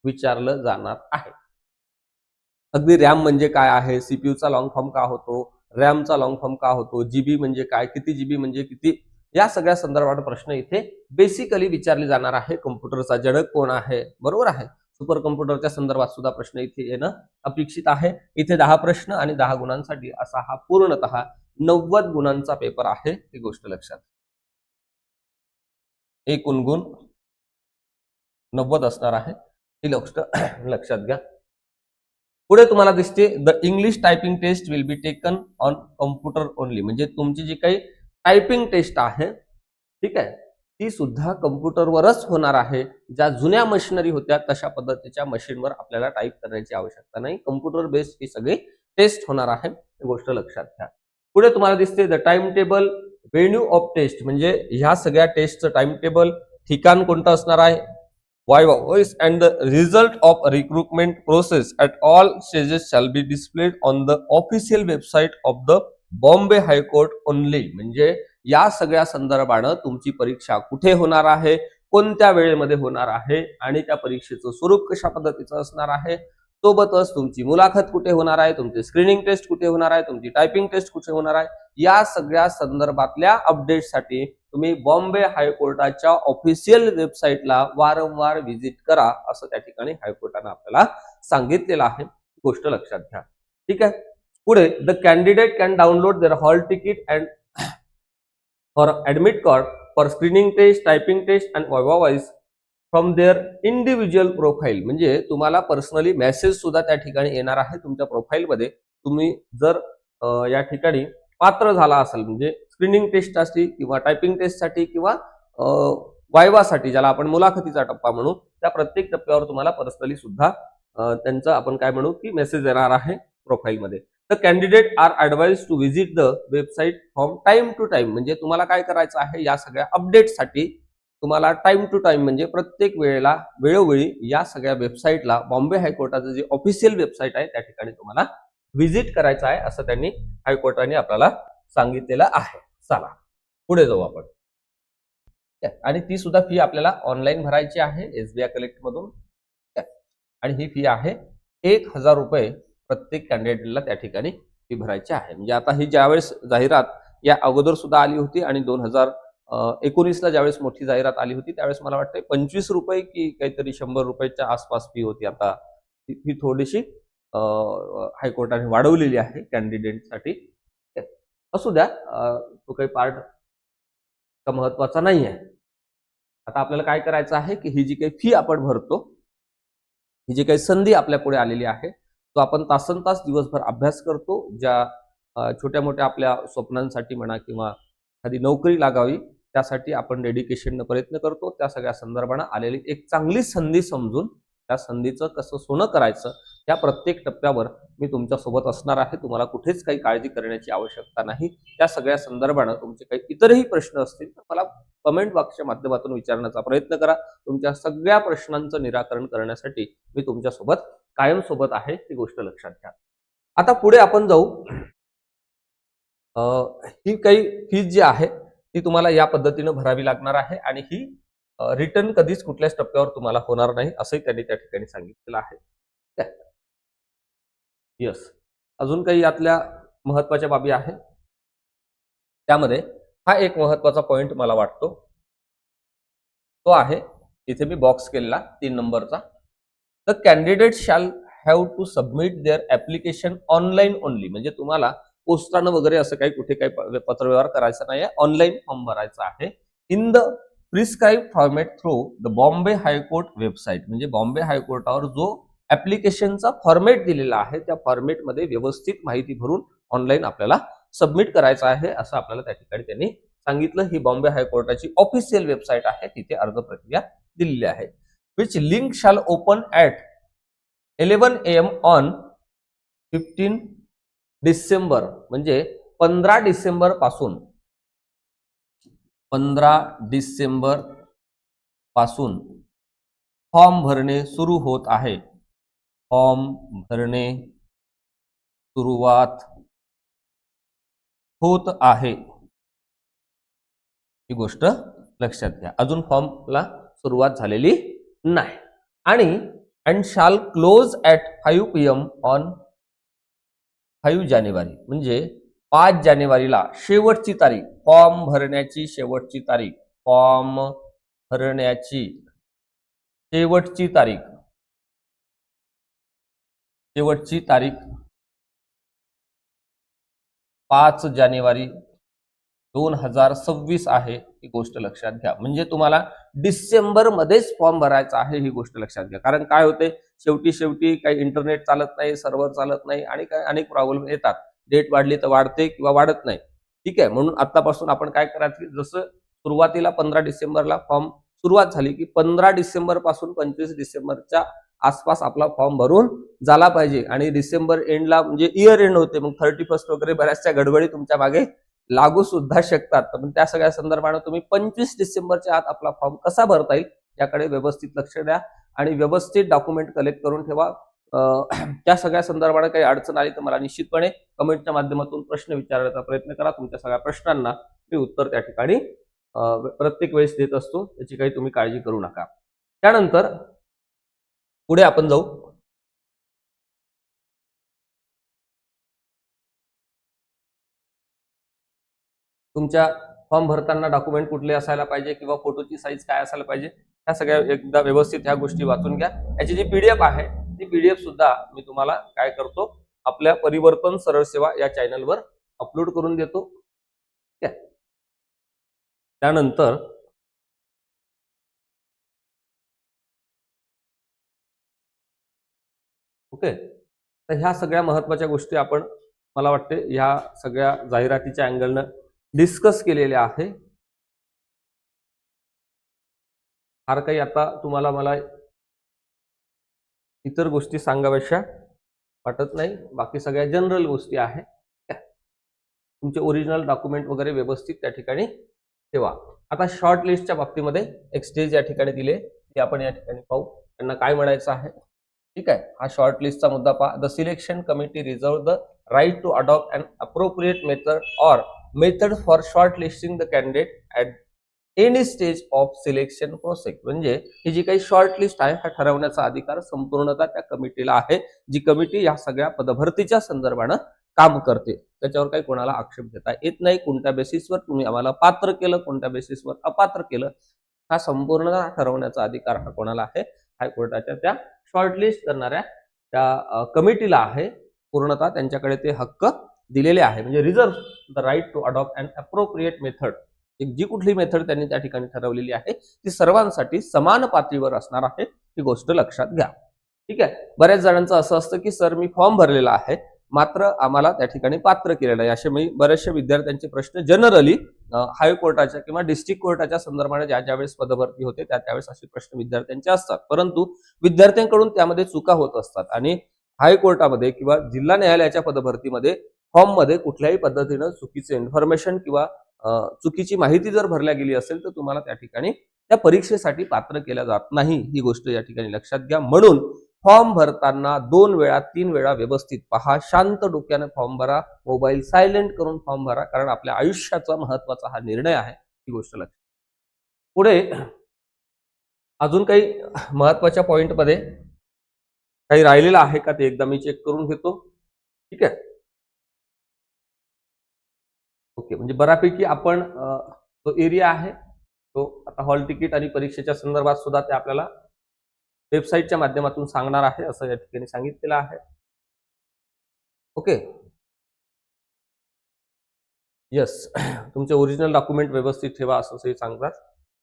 विचारलं जाणार आहे. अगदी रॅम म्हणजे काय आहे, सीपीयूचा लॉंग फॉर्म का होतो, रॅमचा लॉंग फॉर्म का होतो, जीबी म्हणजे काय, किती जीबी म्हणजे किती, या सगळ्या संदर्भात प्रश्न इथे बेसिकली विचारले जाणार आहे. कम्प्युटरचा जनक कोण आहे बरोबर आहे. सुपर कम्प्युटरच्या संदर्भात सुद्धा प्रश्न इथे येणं अपेक्षित आहे. इथे 10 प्रश्न आणि 10 गुणांसाठी असा हा पूर्णतः 90 गुणांचा पेपर आहे. ही गोष्ट लक्षात. एकूण गुण 90 असणार आहे. ही गोष्ट लक्षात घ्या. पुढे तुम्हाला दिसते the English typing test will be taken on computer only म्हणजे तुमची जी काही टायपिंग टेस्ट आहे ठीक आहे ती सुद्धा कम्प्युटरवरच होणार आहे. ज्या जुन्या मशिनरी होत्या तशा पद्धतीच्या मशीनवर आपल्याला टाईप करण्याची आवश्यकता नाही. कम्प्युटर बेस्ड ही सगळी टेस्ट होणार आहे. ही गोष्ट लक्षात घ्या. पुढे तुम्हाला दिसते the time table venue of test म्हणजे ह्या सगळ्या टेस्टचं टाइम टेबल, ठिकाण कोणतं असणार आहे, voice and the result of recruitment process at all stages shall be displayed on the official website of the Bombay High Court only म्हणजे या सगळ्या संदर्भानं तुमची परीक्षा कुठे होणार आहे, कोणत्या वेळेमध्ये होणार आहे आणि त्या परीक्षेचं स्वरूप कशा पद्धतीचं असणार आहे, सोबतच तुमची मुलाखत कुठे होणार आहे, तुमची स्क्रीनिंग टेस्ट कुठे होणार आहे, तुमची टायपिंग टेस्ट कुठे होणार आहे, या सगळ्या संदर्भातल्या अपडेटसाठी तुम्ही बॉम्बे हायकोर्टाच्या ऑफिशियल वेबसाईटला वारंवार व्हिजिट करा असं त्या ठिकाणी हायकोर्टाने आपल्याला सांगितलेलं आहे. गोष्ट लक्षात घ्या. ठीक आहे. पुढे the candidate can download their hall ticket and for admit card for screening test, typing test and viva voce from their individual profile म्हणजे तुम्हाला पर्सनली मेसेज सुद्धा त्या ठिकाणी येणार आहे. तुमच्या प्रोफाईलमध्ये तुम्ही जर या ठिकाणी पात्र झाला असेल म्हणजे स्क्रीनिंग टेस्टसाठी किंवा टायपिंग टेस्टसाठी किंवा वायवासाठी ज्याला आपण मुलाखतीचा टप्पा म्हणू त्या प्रत्येक टप्प्यावर तुम्हाला पर्सनली सुद्धा त्यांचं आपण काय म्हणू की मेसेज येणार आहे प्रोफाईलमध्ये. The candidate are advise to visit the website from time to time म्हणजे तुम्हाला काय करायचं आहे या सगळ्या अपडेटसाठी तुम्हाला टाइम टू टाइम म्हणजे प्रत्येक वेळेला वेळोवेळी या सगळ्या वेबसाईटला बॉम्बे हायकोर्टाचं जे ऑफिशियल वेबसाईट आहे त्या ठिकाणी तुम्हाला व्हिजिट करायचं आहे असं त्यांनी हायकोर्टाने आपल्याला सांगितलेलं आहे. चला पुढे जाऊ आपण. आणि ती सुद्धा फी आपल्याला ऑनलाईन भरायची आहे एसबीआय कलेक्ट मधून आणि ही फी आहे 1000 रुपये प्रत्येक कॅन्डिडेटला त्या ठिकाणी फी भरायची आहे. म्हणजे आता ही ज्यावेळेस जाहिरात या अगोदर सुद्धा आली होती आणि 2019ला ज्यावेळेस मोठी जाहिरात आली होती त्यावेळेस मला वाटतं 25 रुपये की काहीतरी 100 रुपयाच्या आसपास फी होती. आता ही थोडीशी हायकोर्टाने वाढवलेली आहे कॅन्डिडेटसाठी. असू द्या तो काही पार्ट महत्वाचा नाही आहे. आता आपल्याला काय करायचं आहे की ही जी काही फी आपण भरतो, ही जी काही संधी आपल्या पुढे आलेली आहे, तो आपण तासनतास दिवसभर अभ्यास करतो. ज्या छोट्या मोठ्या आपल्या स्वप्नांसाठी म्हणा किंवा एखादी नोकरी लागावी त्यासाठी आपण डेडिकेशननं प्रयत्न करतो. त्या सगळ्या संदर्भानं आलेली एक चांगली संधी समजून त्या संधीचं कसं सोनं करायचं या प्रत्येक टप्प्यावर मी तुमच्यासोबत असणार आहे. तुम्हाला कुठेच काही काळजी करण्याची आवश्यकता नाही. त्या सगळ्या संदर्भानं तुमचे काही इतरही प्रश्न असतील तर मला कमेंट बॉक्सच्या माध्यमातून विचारण्याचा प्रयत्न करा. तुमच्या सगळ्या प्रश्नांचं निराकरण करण्यासाठी मी तुमच्यासोबत कायम सोबत आहे, ही गोष्ट लक्षात घ्या. आता पुढे आपण जाऊ. ही काही फीज जी आहे ती तुम्हाला या पद्धतीनं भरावी लागणार आहे आणि ही रिटर्न कधीच कुठल्याच टप्प्यावर तुम्हाला होणार नाही असंही त्यांनी त्या ठिकाणी सांगितलेलं आहे. यस, अजून काही यातल्या महत्वाच्या बाबी आहेत. त्यामध्ये हा एक महत्वाचा पॉइंट मला वाटतो, तो आहे इथे मी बॉक्स केलेला 3 नंबरचा. The candidate shall have to submit their application online only. म्हणजे तुम्हाला पोस्टानं वगैरे असं काही कुठे काही पत्रव्यवहार करायचा नाही आहे, ऑनलाईन फॉर्म भरायचा आहे. In the prescribe format through the Bombay high court website. म्हणजे बॉम्बे हायकोर्टावर जो ऍप्लिकेशनचा फॉर्मॅट दिलेला आहे त्या फॉर्मॅटमध्ये व्यवस्थित माहिती भरून ऑनलाईन आपल्याला सबमिट करायचं आहे असं आपल्याला त्या ठिकाणी त्यांनी सांगितलं. ही बॉम्बे हायकोर्टाची ऑफिशियल वेबसाईट आहे, तिथे अर्ज प्रक्रिया दिलेली आहे. Which link shall open at 11 AM on 15 December. म्हणजे 15 डिसेंबर पासून 15 डिसेंबर पासून फॉर्म भरणे सुरू होत आहे. फॉर्म भरणे सुरुवात होत आहे, ही गोष्ट लक्षात घ्या. अजून फॉर्मला सुरुवात झालेली नाही. आणि अँड शाल क्लोज ॲट 5 PM ऑन 5 जानेवारी. म्हणजे 5 जानेवारीला शेवटची तारीख, फॉर्म भरण्याची शेवटची तारीख, फॉर्म भरण्याची शेवटची तारीख 5 जानेवारी 2026 आहे, ही गोष्ट लक्षात घ्या. म्हणजे तुम्हाला डिसेंबर मध्येच फॉर्म भरायचा आहे, ही गोष्ट लक्षात घ्या. कारण काय होते, शेवटी काही इंटरनेट चालत नाही, सर्व्हर चालत नाही आणि काय अनेक प्रॉब्लेम येतात. डेट वाढली तर वाढते किंवा वाढत नाही. ठीक आहे, म्हणून आतापासून आपण काय करायचं, जसं सुरुवातीला 15 डिसेंबरला फॉर्म सुरुवात झाली की 15 डिसेंबर पासून 25 डिसेंबरच्या आसपास आपला फॉर्म भरून झाला पाहिजे. आणि डिसेंबर एंडला म्हणजे इयर एंड होते, मग 31 वगैरे बऱ्याचशा गडबडी तुमच्या मागे लागू सुद्धा शकतात. पण त्या सगळ्या संदर्भाने तुम्ही 25 डिसेंबरच्या आत आपला फॉर्म कसा भरता येईल याकडे व्यवस्थित लक्ष द्या आणि व्यवस्थित डॉक्युमेंट कलेक्ट करून ठेवा. त्या सगळ्या संदर्भाने काही अडचण आली तर मला निश्चितपणे कमेंटच्या माध्यमातून प्रश्न विचारण्याचा प्रयत्न करा. तुमच्या सगळ्या प्रश्नांना मी उत्तर त्या ठिकाणी प्रत्येक वेळेस देत असतो, त्याची काही तुम्ही काळजी करू नका. त्यानंतर पुढे आपण जाऊ. तुमच्या फॉर्म भरताना डॉक्युमेंट कुठले असायला पाहिजे किंवा फोटोची साईज काय असायला पाहिजे, ह्या सगळ्या एकदा व्यवस्थित ह्या गोष्टी वाचून घ्या. याची जी PDF आहे ती PDF सुद्धा मी तुम्हाला काय करतो, आपल्या परिवर्तन सरळ सेवा या चॅनलवर अपलोड करून देतो. त्यानंतर ओके, तर ह्या सगळ्या महत्वाच्या गोष्टी आपण मला वाटते ह्या सगळ्या जाहिरातीच्या अँगलनं डिस्कस केलेल्या आहे. फार काही आता तुम्हाला मला इतर गोष्टी सांगाव्याशा वाटत नाही. बाकी सगळ्या जनरल गोष्टी आहेत. तुमचे ओरिजिनल डॉक्युमेंट वगैरे व्यवस्थित त्या ठिकाणी ठेवा. आता शॉर्ट लिस्टच्या बाबतीमध्ये एक स्टेज या ठिकाणी दिले, ते आपण या ठिकाणी पाहू. त्यांना काय म्हणायचं आहे, ठीक आहे. हा शॉर्ट लिस्टचा मुद्दा पहा. The selection committee reserve the right to adopt an appropriate method for short listing the candidate at any stage of selection process. म्हणजे ही जी काही शॉर्ट लिस्ट आहे हा ठरवण्याचा अधिकार संपूर्णतः त्या कमिटीला आहे. जी कमिटी या सगळ्या पदभरतीच्या संदर्भानं काम करते. त्याच्यावर काही कोणाला आक्षेप घेता येत नाही. कोणत्या बेसिसवर तुम्ही आम्हाला पात्र केलं, कोणत्या बेसिसवर अपात्र केलं, हा संपूर्ण ठरवण्याचा अधिकार हा कोणाला आहे, हायकोर्टाच्या त्या शॉर्टलिस्ट करणाऱ्या त्या कमिटीला आहे. पूर्णतः त्यांच्याकडे ते हक्क दिलेले आहे. म्हणजे reserve the right to adopt an appropriate method जी कुठली मेथड त्यांनी त्या ठिकाणी ठरवलेली आहे ती सर्वांसाठी समान पातळीवर असणार आहे, ही गोष्ट लक्षात घ्या. ठीक आहे. बऱ्याच जणांचं असं असतं की सर मी फॉर्म भरलेला आहे मात्र आम्हाला त्या ठिकाणी पात्र केलेलं आहे, असे मी बरेचशा विद्यार्थ्यांचे प्रश्न जनरली हायकोर्टाच्या किंवा डिस्ट्रिक्ट कोर्टाच्या संदर्भाने ज्या ज्यावेळेस पदभरती होते त्यावेळेस असे प्रश्न विद्यार्थ्यांचे असतात, परंतु विद्यार्थ्यांकडून त्यामध्ये चुका होत असतात आणि हायकोर्टामध्ये किंवा जिल्हा न्यायालयाच्या पदभरतीमध्ये फॉर्म मध्ये कुठल्याही पद्धतीनं चुकीचे इन्फॉर्मेशन किंवा चुकीची माहिती जर भरल्या गेली असेल तर तुम्हाला त्या ठिकाणी त्या परीक्षेसाठी पात्र केल्या जात नाही, ही गोष्ट या ठिकाणी लक्षात घ्या. म्हणून फॉर्म भरताना 2 वेळा 3 वेळा व्यवस्थित पहा, शांत डोक्याने फॉर्म भरा, मोबाईल सायलेंट करून फॉर्म भरा, कारण आपल्या आयुष्याचा महत्वाचा हा निर्णय आहे, ही गोष्ट लक्षात. पुढे अजून काही महत्वाच्या पॉइंट मध्ये काही राहिलेलं आहे का ते एकदा मी चेक करून घेतो. ठीक आहे. ओके, म्हणजे बऱ्यापैकी आपण जो एरिया आहे तो आता हॉल तिकीट आणि परीक्षेच्या संदर्भात सुद्धा ते आपल्याला वेबसाईटच्या माध्यमातून सांगणार आहे असं या ठिकाणी सांगितलेलं आहे. Okay, yes. तुमचे ओरिजिनल डॉक्युमेंट व्यवस्थित ठेवा असंही सांगतात.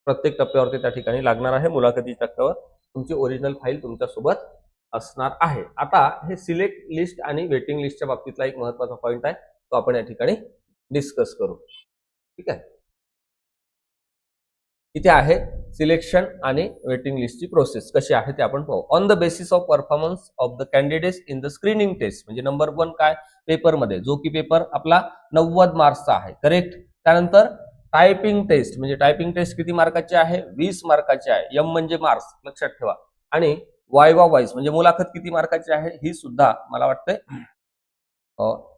प्रत्येक टप्प्यावरती त्या ठिकाणी लागणार आहे. मुलाखतीच्या टप्प्यावर तुमची ओरिजिनल फाईल तुमच्यासोबत असणार आहे. आता हे सिलेक्ट लिस्ट आणि वेटिंग लिस्टच्या बाबतीतला एक महत्वाचा पॉइंट आहे, तो आपण या ठिकाणी डिस्कस करू. ठीक आहे. इथे आहे सिलेक्शन आणि वेटिंग लिस्टची प्रोसेस कशी आहे ते आपण पाहू. On the basis of performance of the candidates in the screening test, म्हणजे नंबर 1 काय पेपरमध्ये, जो की पेपर आपला 90 मार्क्सचा आहे, करेक्ट. त्यानंतर टायपिंग टेस्ट, म्हणजे टायपिंग टेस्ट किती मार्काची आहे, 20 मार्काची आहे. एम म्हणजे मार्क्स लक्षात ठेवा. आणि वायवा वाईज म्हणजे मुलाखत किती मार्काची आहे, ही सुद्धा मला वाटतंय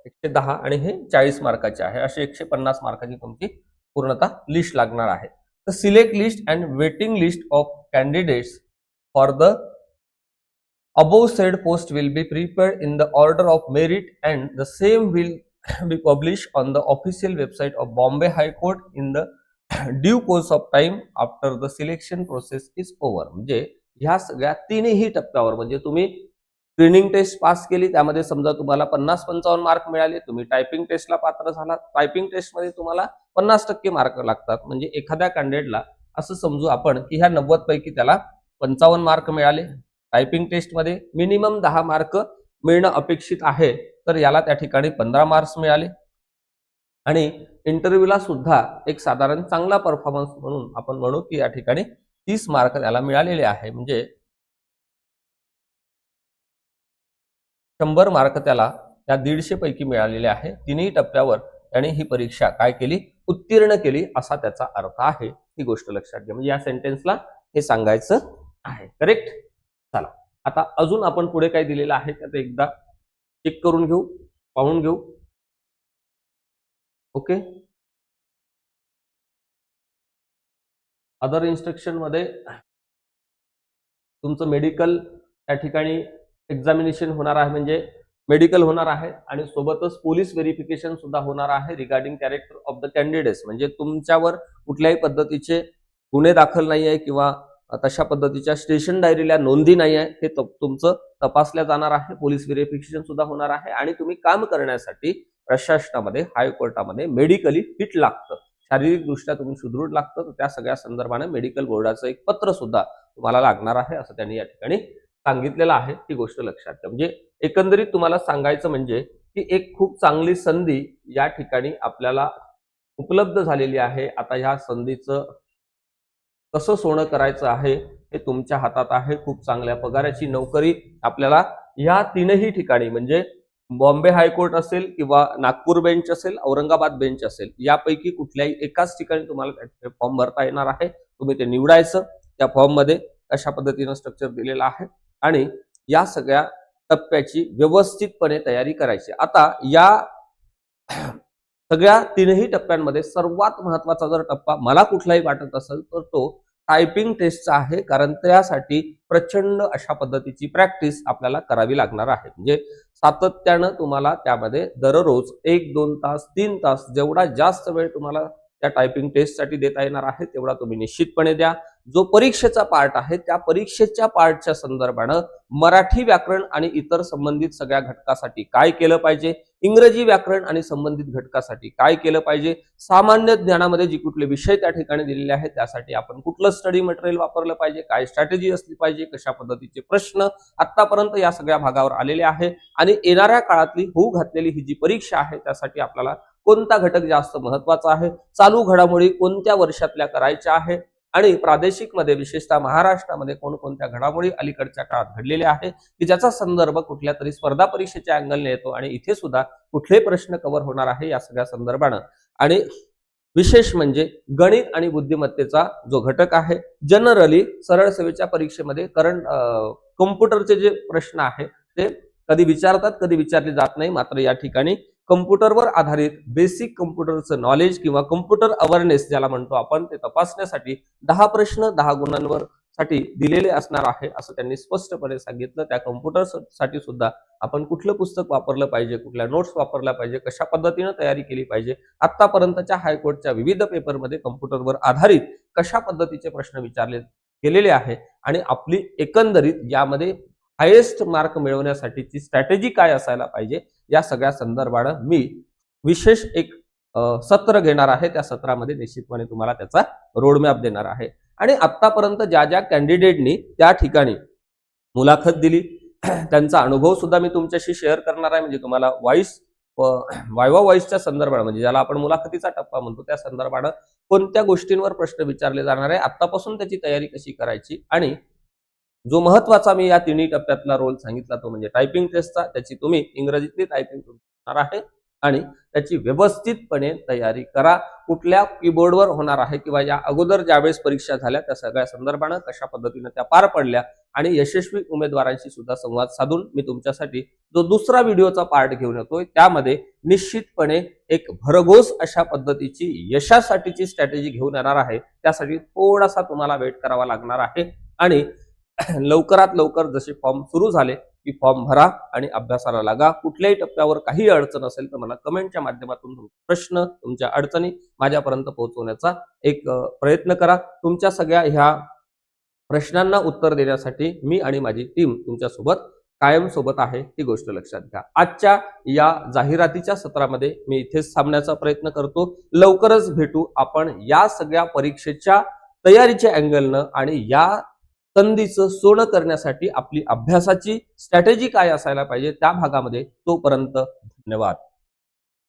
110 आणि हे 40 मार्काचे आहे. असे 150 मार्काची तुमची पूर्णतः लिस्ट लागणार आहे. The select list and waiting list of candidates for the above said post will be prepared in the order of merit and the same will be published on the official website of Bombay High Court in the due course of time after the selection process is over. म्हणजे ह्या सगळ्या तीनही टप्प्यावर, म्हणजे तुम्ही स्क्रीनिंग टेस्ट पास केली, त्यामध्ये समजा तुम्हाला 50-55 मार्क मिळाले, तुम्ही टायपिंग टेस्टला पात्र झालात, टायपिंग टेस्टमध्ये तुम्हाला 50% मार्क लागतात, म्हणजे एखाद्या कॅन्डिडेटला असं समजू आपण की ह्या 90 पैकी त्याला 55 मार्क मिळाले, टायपिंग टेस्टमध्ये मिनिमम 10 मार्क मिळणं अपेक्षित आहे, तर याला त्या ठिकाणी 15 मार्क्स मिळाले, आणि इंटरव्ह्यूला सुद्धा एक साधारण चांगला परफॉर्मन्स म्हणून आपण म्हणू की या ठिकाणी 30 मार्क त्याला मिळालेले आहे. म्हणजे 100 मार्क त्याला त्या 150 पैकी मिळालेले आहे. तिन्ही टप्प्यावर त्याने ही परीक्षा काय केली, उत्तीर्ण केली, असा त्याचा अर्थ आहे. ही गोष्ट लक्षात घ्या. म्हणजे या सेंटेन्सला हे सांगायचं आहे, करेक्ट. चला, आता अजून आपण पुढे काय दिलेलं आहे त्यात एकदा चेक करून घेऊ, पाहून घेऊ. ओके, अदर इन्स्ट्रक्शन मध्ये तुमचं मेडिकल त्या ठिकाणी एक्झामिनेशन होणार आहे, म्हणजे मेडिकल होणार आहे, आणि सोबतच पोलीस व्हेरिफिकेशन सुद्धा होणार आहे regarding character of the candidates. म्हणजे तुमच्यावर कुठल्याही पद्धतीचे गुन्हे दाखल नाही आहे किंवा तशा पद्धतीच्या स्टेशन डायरीला नोंदी नाही आहे, हे तुमचं तपासल्या जाणार आहे. पोलीस व्हेरिफिकेशन सुद्धा होणार आहे, आणि तुम्ही काम करण्यासाठी प्रशासनामध्ये हायकोर्टामध्ये मेडिकली फिट लागतं, शारीरिकदृष्ट्या तुम्ही सुदृढ लागतं, तर त्या सगळ्या संदर्भाने मेडिकल बोर्डाचं एक पत्र सुद्धा तुम्हाला लागणार आहे, असं त्यांनी या ठिकाणी सांगितलेलं आहे. ती गोष्ट लक्षात घ्या. म्हणजे एकंदरीत तुम्हाला सांगायचं म्हणजे की एक खूप चांगली संधी या ठिकाणी आपल्याला उपलब्ध झालेली आहे. आता ह्या संधीचं कसं सोनं करायचं आहे हे तुमच्या हातात आहे. खूप चांगल्या पगाराची नोकरी आपल्याला या तीनही ठिकाणी, म्हणजे बॉम्बे हायकोर्ट असेल किंवा नागपूर बेंच असेल, औरंगाबाद बेंच असेल, यापैकी कुठल्याही एकाच ठिकाणी तुम्हाला फॉर्म भरता येणार आहे. तुम्ही ते निवडायचं. त्या फॉर्म मध्ये अशा पद्धतीनं स्ट्रक्चर दिलेलं आहे, आणि या सगळ्या टप्प्याची व्यवस्थितपणे तयारी करायची. आता या सगळ्या तीनही टप्प्यांमध्ये सर्वात महत्वाचा जर टप्पा मला कुठलाही वाटत असेल तर तो टायपिंग टेस्टचा आहे, कारण त्यासाठी प्रचंड अशा पद्धतीची प्रॅक्टिस आपल्याला करावी लागणार आहे. म्हणजे सातत्यानं तुम्हाला त्यामध्ये दररोज 1-2 तास 3 तास जेवढा जास्त वेळ तुम्हाला त्या टायपिंग टेस्टसाठी देता येणार आहे तेवढा तुम्ही निश्चितपणे द्या. जो परीक्षेचा पार्ट आहे त्या परीक्षेच्या पार्टच्या संदर्भानं मराठी व्याकरण आणि इतर संबंधित सगळ्या घटकासाठी काय केलं पाहिजे इंग्रजी व्याकरण आणि संबंधित घटकासाठी काय केलं पाहिजे, सामान्य ज्ञानामध्ये जे कुठले विषय त्या ठिकाणी दिलेले आहेत त्यासाठी आपण कुठलं स्टडी मटेरियल वापरलं पाहिजे, काय स्ट्रॅटेजी असली पाहिजे, कशा पद्धतीचे प्रश्न आतापर्यंत या सगळ्या भागावर आलेले आहे आणि येणाऱ्या काळातली होऊ घातलेली ही जी परीक्षा आहे त्यासाठी आपल्याला कोणता घटक जास्त महत्वाचा आहे, चालू घडामोडी कोणत्या वर्षातल्या करायच्या आहे आणि प्रादेशिक मध्ये विशेषतः महाराष्ट्रामध्ये कोणकोणत्या घडामोडी अलीकडच्या काळात घडलेल्या आहेत की ज्याचा संदर्भ कुठल्या तरी स्पर्धा परीक्षेच्या अँगलने येतो आणि इथे सुद्धा कुठले प्रश्न कव्हर होणार आहे या सगळ्या संदर्भानं आणि विशेष म्हणजे गणित आणि बुद्धिमत्तेचा जो घटक आहे जनरली सरळ सेवेच्या परीक्षेमध्ये करंट कॉम्प्युटरचे जे प्रश्न आहे ते कधी विचारतात कधी विचारले जात नाही, मात्र या ठिकाणी कम्प्युटरवर आधारित बेसिक कम्प्युटरचं नॉलेज किंवा कम्प्युटर अवेअरनेस ज्याला म्हणतो आपण ते तपासण्यासाठी 10 प्रश्न 10 गुणांवर साठी दिलेले असणार आहे असं त्यांनी स्पष्टपणे सांगितलं। त्या कम्प्युटर साठी सुद्धा आपण कुठलं पुस्तक वापरलं पाहिजे, कुठल्या नोट्स वापरल्या पाहिजे, कशा पद्धतीने तयारी केली पाहिजे, आतापर्यंतच्या हायकोर्टच्या विविध पेपरमध्ये कम्प्युटरवर आधारित कशा पद्धतीचे प्रश्न विचारले गेलेले आहे आणि आपली एकंदरीत यामध्ये हायेस्ट मार्क मिळवण्यासाठीची स्ट्रॅटेजी काय असायला पाहिजे या सगळ्या संदर्भानं मी विशेष एक सत्र घेणार आहे। त्या सत्रामध्ये निश्चितपणे तुम्हाला त्याचा रोडमॅप देणार आहे आणि आतापर्यंत ज्या ज्या कॅन्डिडेटनी त्या ठिकाणी मुलाखत दिली त्यांचा अनुभव सुद्धा मी तुमच्याशी शेअर करणार आहे। म्हणजे तुम्हाला वायवा व्हॉइसच्या संदर्भात म्हणजे ज्याला आपण मुलाखतीचा टप्पा म्हणतो त्या संदर्भानं कोणत्या गोष्टींवर प्रश्न विचारले जाणार आहे, आतापासून त्याची तयारी कशी करायची आणि जो महत्वाचा मी या तिन्ही टप्प्यातला रोल सांगितला तो म्हणजे टायपिंग टेस्टचा, त्याची तुम्ही इंग्रजीतली टायपिंग करणार आहे आणि त्याची व्यवस्थितपणे तयारी करा। कुठल्या कीबोर्डवर होणार आहे किंवा या अगोदर ज्यावेळेस परीक्षा झाल्या त्या सगळ्या संदर्भानं कशा पद्धतीने त्या पार पडल्या आणि यशस्वी उमेदवारांशी सुद्धा संवाद साधून मी तुमच्यासाठी जो दुसरा व्हिडिओचा पार्ट घेऊन येतोय त्यामध्ये निश्चितपणे एक भरघोस अशा पद्धतीची यशासाठीची स्ट्रॅटेजी घेऊन येणार आहे। त्यासाठी थोडासा तुम्हाला वेट करावा लागणार आहे आणि लवकरात लवकर जसे फॉर्म सुरू झाले की फॉर्म भरा आणि अभ्यासाला लागा। कुठल्याही टप्प्यावर काही अडचण असेल तर मला कमेंटच्या माध्यमातून प्रश्न तुमच्या अडचणी माझ्यापर्यंत पोहोचवण्याचा एक प्रयत्न करा। तुमच्या सगळ्या ह्या प्रश्नांना उत्तर देण्यासाठी मी आणि माझी टीम तुमच्या सोबत कायम सोबत आहे ही गोष्ट लक्षात घ्या। आजच्या या जाहिरातीच्या सत्रामध्ये मी इथेच थांबण्याचा प्रयत्न करतो। लवकरच भेटू आपण या सगळ्या परीक्षेच्या तयारीच्या अँगलनं आणि या संधीचं सोनं करण्यासाठी आपली अभ्यासाची स्ट्रॅटेजी काय असायला पाहिजे त्या भागामध्ये। तोपर्यंत धन्यवाद।